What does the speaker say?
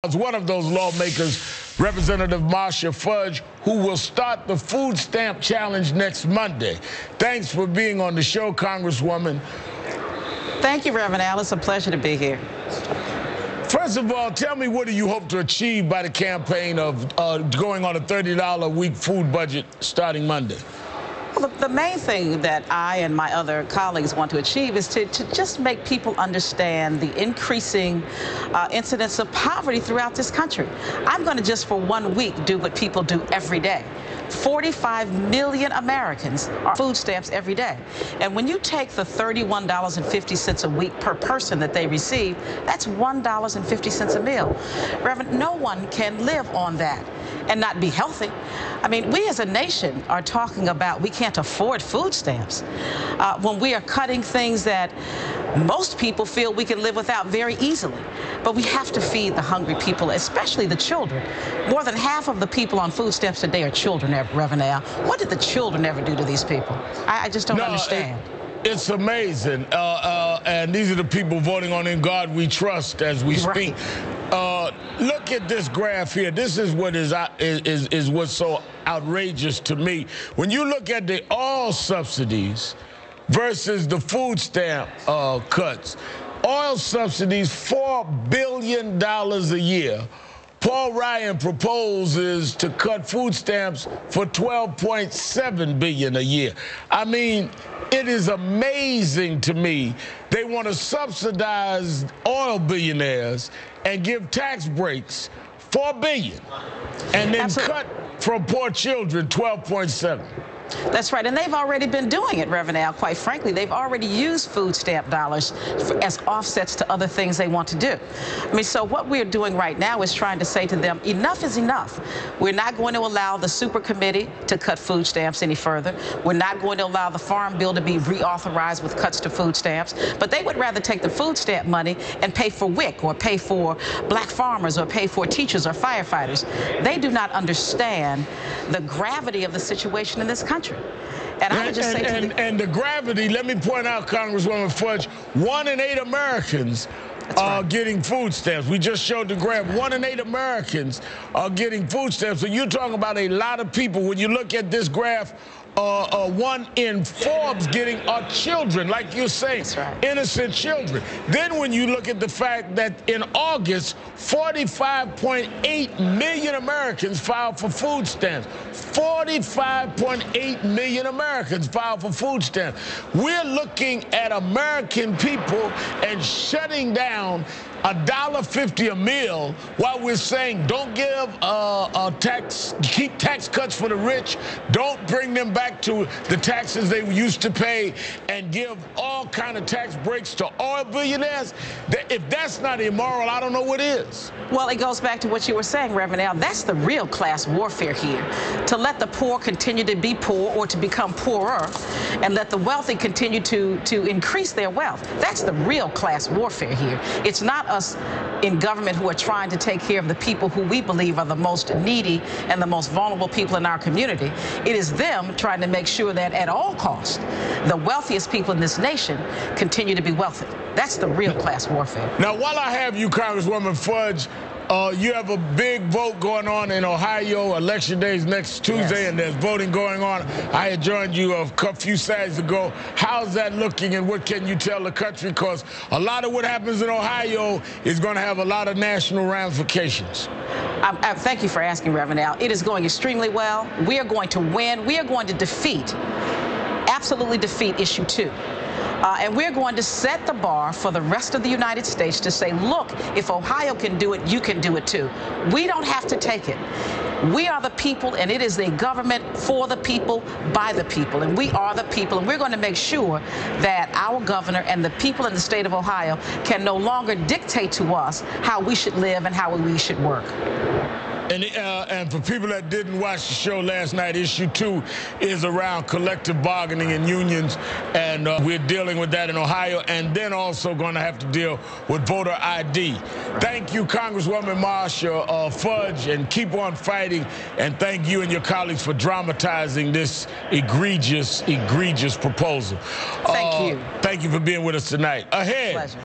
As one of those lawmakers, Representative Marcia Fudge, who will start the food stamp challenge next Monday. Thanks for being on the show, Congresswoman. Thank you, Reverend Al. It's a pleasure to be here. First of all, tell me, what do you hope to achieve by the campaign of going on a $30 a week food budget starting Monday? Well, the main thing that I and my other colleagues want to achieve is to just make people understand the increasing incidence of poverty throughout this country. I'm going to just for 1 week do what people do every day. 45 million Americans are food stamps every day. And when you take the $31.50 a week per person that they receive, that's $1.50 a meal. Reverend, no one can live on that and not be healthy. I mean, we as a nation are talking about we can't afford food stamps when we are cutting things that most people feel we can live without very easily. But we have to feed the hungry people, especially the children. More than half of the people on food stamps today are children, Reverend Al. What did the children ever do to these people? I just don't understand. It's amazing. And these are the people voting on In God We Trust as we speak. Look at this graph here. This is what is what's so outrageous to me. When you look at the oil subsidies versus the food stamp cuts, oil subsidies, $4 billion a year. Paul Ryan proposes to cut food stamps for $12.7 billion a year. I mean, it is amazing to me. They want to subsidize oil billionaires and give tax breaks, $4 billion, and then cut from poor children, $12.7. That's right, and they've already been doing it, Reverend Al. Quite frankly, they've already used food stamp dollars as offsets to other things they want to do. I mean, so what we're doing right now is trying to say to them, enough is enough. We're not going to allow the super committee to cut food stamps any further. We're not going to allow the farm bill to be reauthorized with cuts to food stamps. But they would rather take the food stamp money and pay for WIC or pay for black farmers or pay for teachers or firefighters. They do not understand the gravity of the situation in this country. And I would just say and the gravity, let me point out, Congresswoman Fudge, 1 in 8 Americans are getting food stamps. We just showed the graph. 1 in 8 Americans are getting food stamps. So you're talking about a lot of people. When you look at this graph, 1 in 4 getting are children, like you're saying, innocent children. Then when you look at the fact that in August, 45.8 million Americans filed for food stamps. 45.8 million Americans filed for food stamps. We're looking at American people and shutting down $1.50 a meal while we're saying don't give keep tax cuts for the rich, don't bring them back to the taxes they used to pay, and give all kind of tax breaks to oil billionaires. If that's not immoral, I don't know what is. Well, it goes back to what you were saying, Reverend Al. That's the real class warfare here. To let the poor continue to be poor or to become poorer, and let the wealthy continue to increase their wealth. That's the real class warfare here. It's not us in government who are trying to take care of the people who we believe are the most needy and the most vulnerable people in our community. It is them trying to make sure that at all costs, the wealthiest people in this nation continue to be wealthy. That's the real class warfare. Now, while I have you, Congresswoman Fudge, you have a big vote going on in Ohio. Election day is next Tuesday, and there's voting going on. I had joined you a few Saturdays ago. How's that looking, and what can you tell the country? Because a lot of what happens in Ohio is going to have a lot of national ramifications. Thank you for asking, Reverend Al. It is going extremely well. We are going to win. We are going to absolutely defeat issue 2. And we're going to set the bar for the rest of the United States to say, look, if Ohio can do it, you can do it too. We don't have to take it. We are the people, and it is a government for the people, by the people. And we are the people, and we're going to make sure that our governor and the people in the state of Ohio can no longer dictate to us how we should live and how we should work. And for people that didn't watch the show last night, issue 2 is around collective bargaining and unions, and we're dealing with that in Ohio, and then also going to have to deal with voter ID. Thank you, Congresswoman Marcia Fudge, and keep on fighting, and thank you and your colleagues for dramatizing this egregious proposal. Thank you. Thank you for being with us tonight. Ahead. Pleasure.